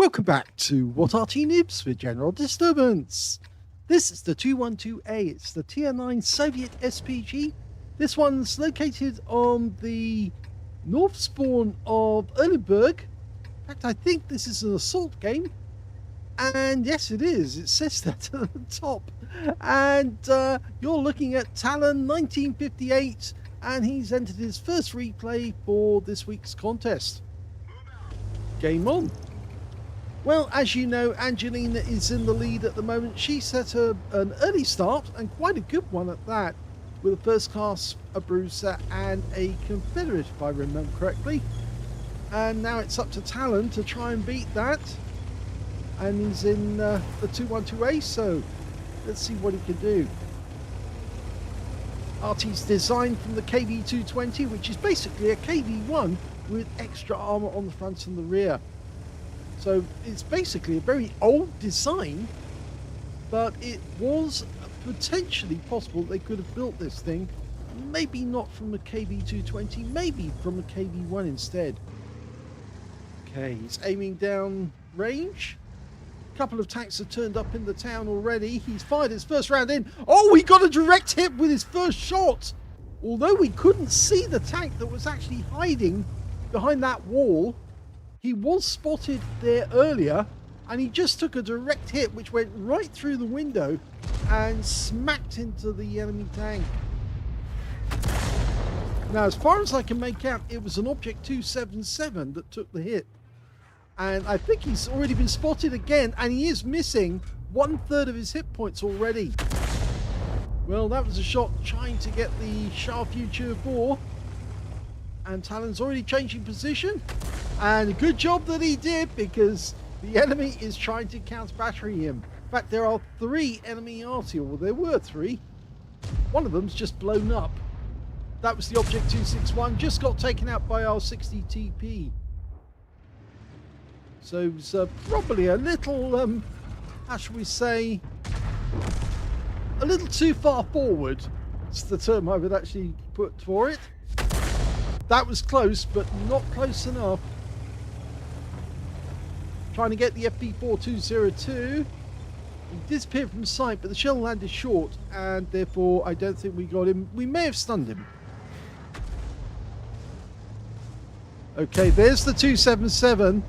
Welcome back to What Arty Noobs with General Disturbance. This is the 212A. It's the Tier 9 Soviet SPG. This one's located on the north spawn of Erlenberg. In fact, I think this is an assault game. And yes, it is. It says that at the top. And you're looking at talon1958, and he's entered his first replay for this week's contest. Game on. Well, as you know, Angelina is in the lead at the moment. She set an early start, and quite a good one at that, with a first class, a bruiser, and a Confederate, if I remember correctly. And now it's up to Talon to try and beat that. And he's in the 212A, so let's see what he can do. Arty's designed from the KV-220, which is basically a KV-1 with extra armor on the front and the rear. So it's basically a very old design, but it was potentially possible they could have built this thing, maybe not from a KV-220, maybe from a KV-1 instead. Okay, he's aiming down range. A couple of tanks have turned up in the town already. He's fired his first round in. Oh, he got a direct hit with his first shot. Although we couldn't see the tank that was actually hiding behind that wall, he was spotted there earlier, and he just took a direct hit which went right through the window and smacked into the enemy tank. Now, as far as I can make out, it was an Object 277 that took the hit. And I think he's already been spotted again, and he is missing 1/3 of his hit points already. Well, that was a shot trying to get the Shah Future 4. And Talon's already changing position. And a good job that he did, because the enemy is trying to counter-battery him. In fact, there are 3 enemy Arty, or there were 3. One of them's just blown up. That was the Object 261, just got taken out by our 60 TP. So it's probably a little, how shall we say, a little too far forward. It's the term I would actually put for it. That was close, but not close enough. Trying to get the FP4202. He disappeared from sight, but the shell landed short, and therefore I don't think we got him. We may have stunned him. Okay, there's the 277,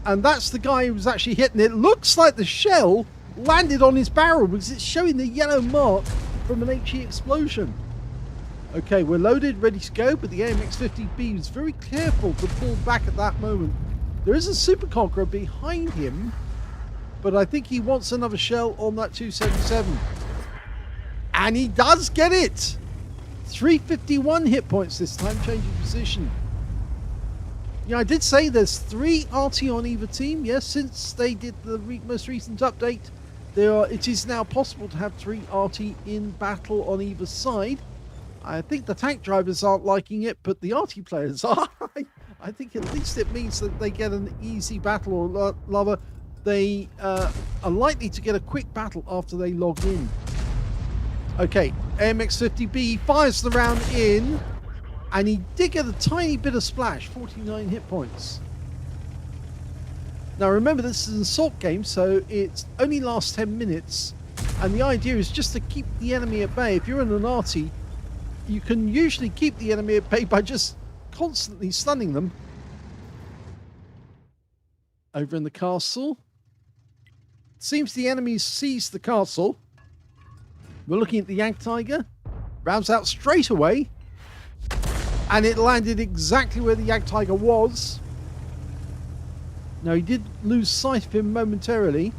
and that's the guy who was actually hitting it. Looks like the shell landed on his barrel because it's showing the yellow mark from an HE explosion. Okay, we're loaded, ready to go, but the AMX-50B was very careful to pull back at that moment. There is a Super Conqueror behind him, but I think he wants another shell on that 277. And he does get it! 351 hit points this time, changing position. Yeah, I did say there's 3 Arty on either team. Yes, since they did the most recent update, it is now possible to have 3 Arty in battle on either side. I think the tank drivers aren't liking it, but the Arty players are. I think at least it means that they get an easy battle, or rather, they are likely to get a quick battle after they log in. Okay, AMX-50B fires the round in, and he did get a tiny bit of splash, 49 hit points. Now remember, this is an assault game, so it only lasts 10 minutes, and the idea is just to keep the enemy at bay. If you're in an Arty, you can usually keep the enemy at bay by just constantly stunning them. Over in the castle. Seems the enemy seized the castle. We're looking at the Jagdtiger. Rounds out straight away. And it landed exactly where the Jagdtiger was. Now, he did lose sight of him momentarily.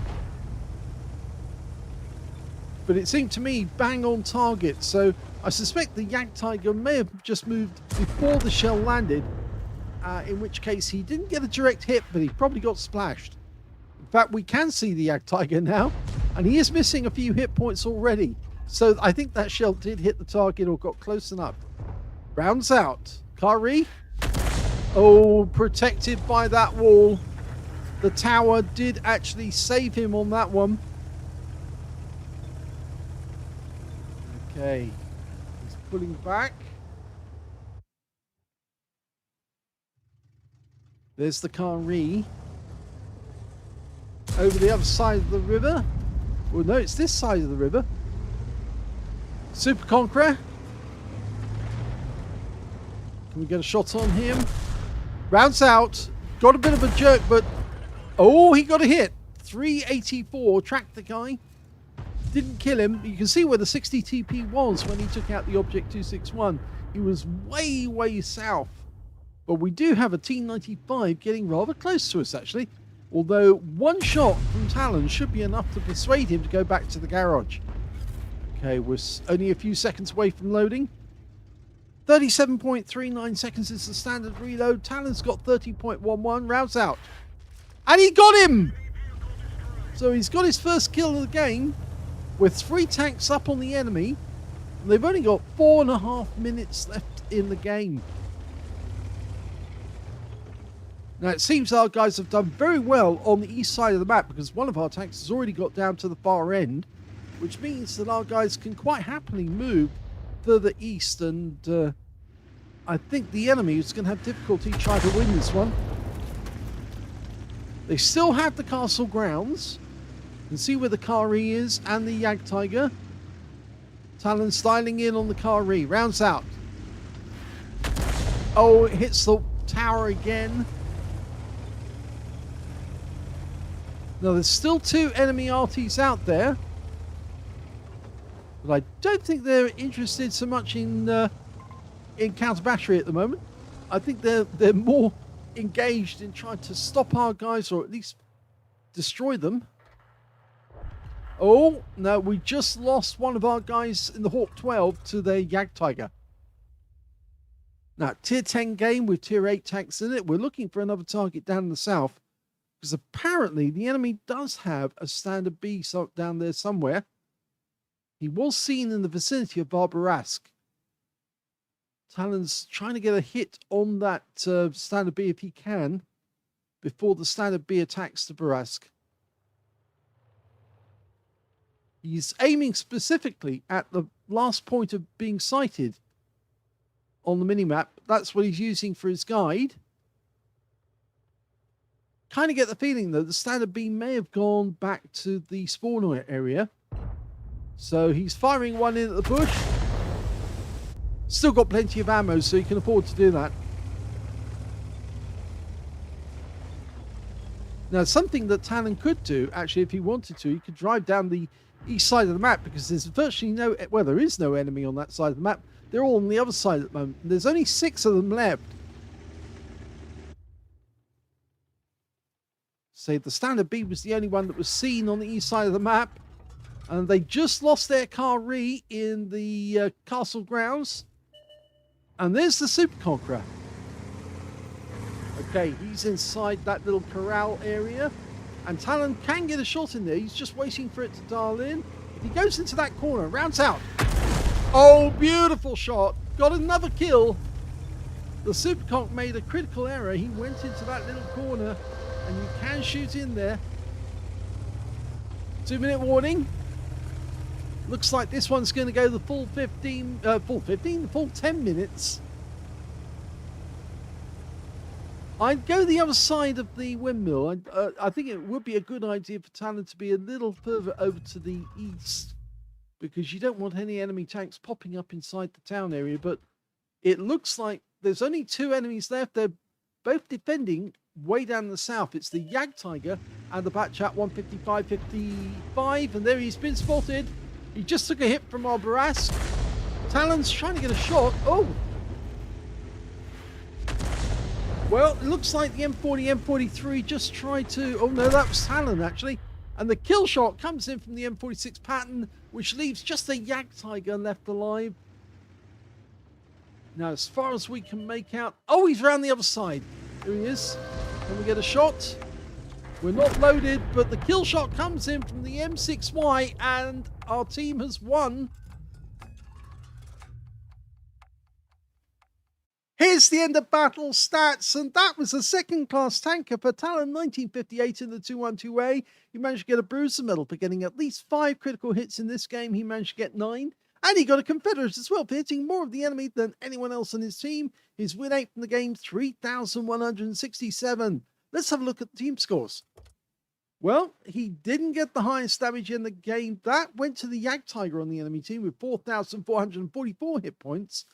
But it seemed to me bang on target, so I suspect the Jagdtiger may have just moved before the shell landed, in which case he didn't get a direct hit, but he probably got splashed. In fact, we can see the Jagdtiger now, and he is missing a few hit points already. So I think that shell did hit the target or got close enough. Rounds out. Kari. Oh, protected by that wall. The tower did actually save him on that one. Okay. He's pulling back. There's the Kari. over the other side of the river. Well, no, it's this side of the river. Super Conqueror. Can we get a shot on him? Rounds out. Got a bit of a jerk, but... Oh, he got a hit. 384. Tracked the guy. Didn't kill him. You can see where the 60 TP was when he took out the Object 261. He was way, way south. But we do have a T95 getting rather close to us, actually. Although one shot from Talon should be enough to persuade him to go back to the garage. Okay, we're only a few seconds away from loading. 37.39 seconds is the standard reload. Talon's got 30.11. Rounds out. And he got him! So he's got his first kill of the game with 3 tanks up on the enemy. And they've only got 4.5 minutes left in the game. Now it seems our guys have done very well on the east side of the map because one of our tanks has already got down to the far end, which means that our guys can quite happily move further east, and I think the enemy is going to have difficulty trying to win this one. They still have the castle grounds. You can see where the Kari is and the Jagdtiger. Talon styling in on the Kari. Rounds out. Oh, it hits the tower again. Now, there's still 2 enemy Artys out there. But I don't think they're interested so much in counter battery at the moment. I think they're more engaged in trying to stop our guys, or at least destroy them. Oh, no, we just lost one of our guys in the Hawk 12 to the Jagdtiger. Now, tier 10 game with tier 8 tanks in it. We're looking for another target down in the south, because apparently the enemy does have a standard B down there somewhere. He was seen in the vicinity of Barbarask. Talon's trying to get a hit on that standard B if he can, before the standard B attacks the Barask. He's aiming specifically at the last point of being sighted on the minimap. That's what he's using for his guide. Kind of get the feeling, though, the standard B may have gone back to the spawner area. So he's firing one in at the bush. Still got plenty of ammo, so he can afford to do that. Now, something that Talon could do, actually, if he wanted to, he could drive down the east side of the map, because there's virtually no... Well, there is no enemy on that side of the map. They're all on the other side at the moment. There's only 6 of them left. So the standard B was the only one that was seen on the east side of the map. And they just lost their Kari in the castle grounds. And there's the Super Conqueror. Okay, he's inside that little corral area. And Talon can get a shot in there. He's just waiting for it to dial in. If he goes into that corner, rounds out. Oh, beautiful shot. Got another kill. The Super Conch made a critical error. He went into that little corner. And you can shoot in there. 2-minute warning. Looks like this one's going to go the full 10 minutes. I'd go the other side of the windmill. I think it would be a good idea for Talon to be a little further over to the east, because you don't want any enemy tanks popping up inside the town area. But it looks like there's only 2 enemies left. They're both defending way down in the south. It's the Jagdtiger and the Batchat 155-55, and there he's been spotted. He just took a hit from our Barask. Talon's trying to get a shot. Oh! Well, it looks like the M40, M43 just tried to... Oh no, that was Talon actually. And the kill shot comes in from the M46 pattern, which leaves just the Jagdtiger left alive. Now, as far as we can make out... Oh, he's around the other side. Here he is. Can we get a shot? We're not loaded, but the kill shot comes in from the M6Y, and our team has won. Here's the end of battle stats, and that was a second-class tanker for talon1958 in the 212A. He managed to get a bruiser medal for getting at least 5 critical hits in this game. He managed to get 9. And he got a Confederate as well for hitting more of the enemy than anyone else on his team. His win rate from the game, 3,167. Let's have a look at the team scores. Well, he didn't get the highest damage in the game. That went to the Jagdtiger on the enemy team with 4,444 hit points,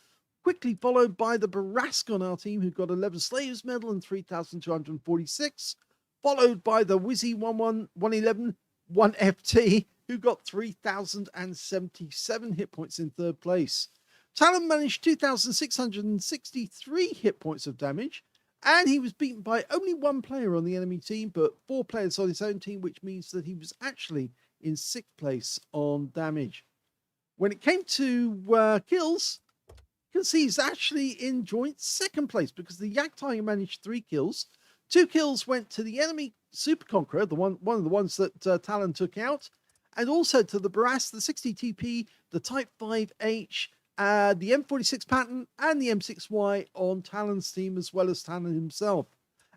quickly followed by the Barask on our team, who got 11 Slaves Medal and 3,246, followed by the Wizzy 111 1FT, who got 3,077 hit points in third place. Talon managed 2,663 hit points of damage, and he was beaten by only one player on the enemy team, but 4 players on his own team, which means that he was actually in 6th place on damage. When it came to kills, you can see he's actually in joint 2nd place because the Jagdtiger managed 3 kills. 2 kills went to the enemy Super Conqueror, one of the ones that Talon took out, and also to the Barass, the 60 TP, the Type 5H, the M46 Patton, and the M6Y on Talon's team, as well as Talon himself.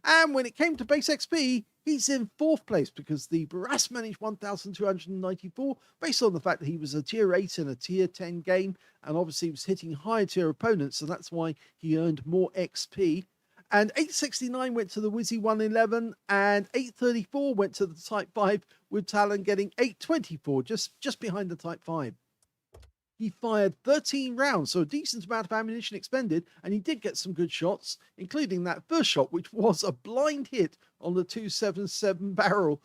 And when it came to base XP, he's in 4th place because the Barass managed 1,294 based on the fact that he was a tier 8 in a tier 10 game, and obviously he was hitting higher tier opponents, so that's why he earned more XP. And 869 went to the Wizzy 111, and 834 went to the Type 5, with Talon getting 824, just behind the Type 5. He fired 13 rounds, so a decent amount of ammunition expended, and he did get some good shots, including that first shot, which was a blind hit on the 277 barrel.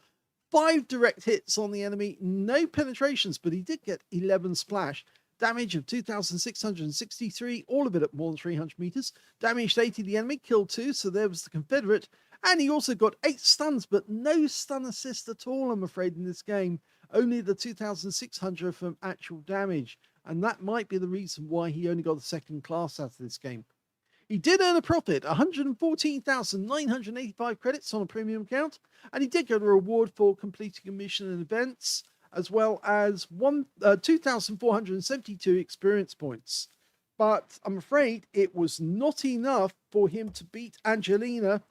5 direct hits on the enemy, no penetrations, but he did get 11 splash. Damage of 2,663, all of it at more than 300 meters. Damaged 80 the enemy, killed 2, so there was the Confederate. And he also got 8 stuns, but no stun assist at all, I'm afraid, in this game. Only the 2,600 from actual damage. And that might be the reason why he only got the 2nd class out of this game. He did earn a profit, 114,985 credits on a premium account, and he did get a reward for completing a mission and events, as well as 2,472 experience points. But I'm afraid it was not enough for him to beat Angelina.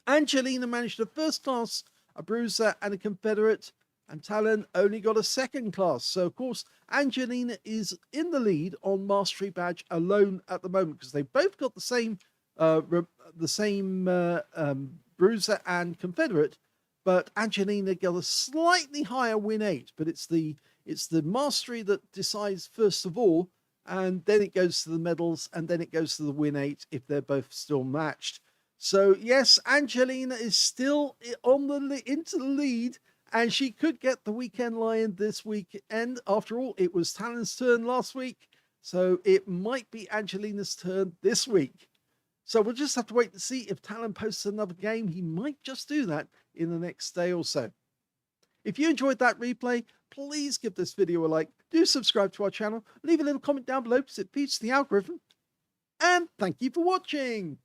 Angelina managed a 1st class, a Bruiser, and a Confederate, and Talon only got a 2nd class. So, of course, Angelina is in the lead on Mastery Badge alone at the moment because they both got the same Bruiser and Confederate, but Angelina got a slightly higher win 8. But it's the Mastery that decides first of all, and then it goes to the medals, and then it goes to the win 8 if they're both still matched. So, yes, Angelina is still into the lead, and she could get the Weekend Lion this weekend. After all, it was Talon's turn last week, so it might be Angelina's turn this week. So we'll just have to wait to see if Talon posts another game. He might just do that in the next day or so. If you enjoyed that replay, please give this video a like. Do subscribe to our channel. Leave a little comment down below because it feeds the algorithm. And thank you for watching.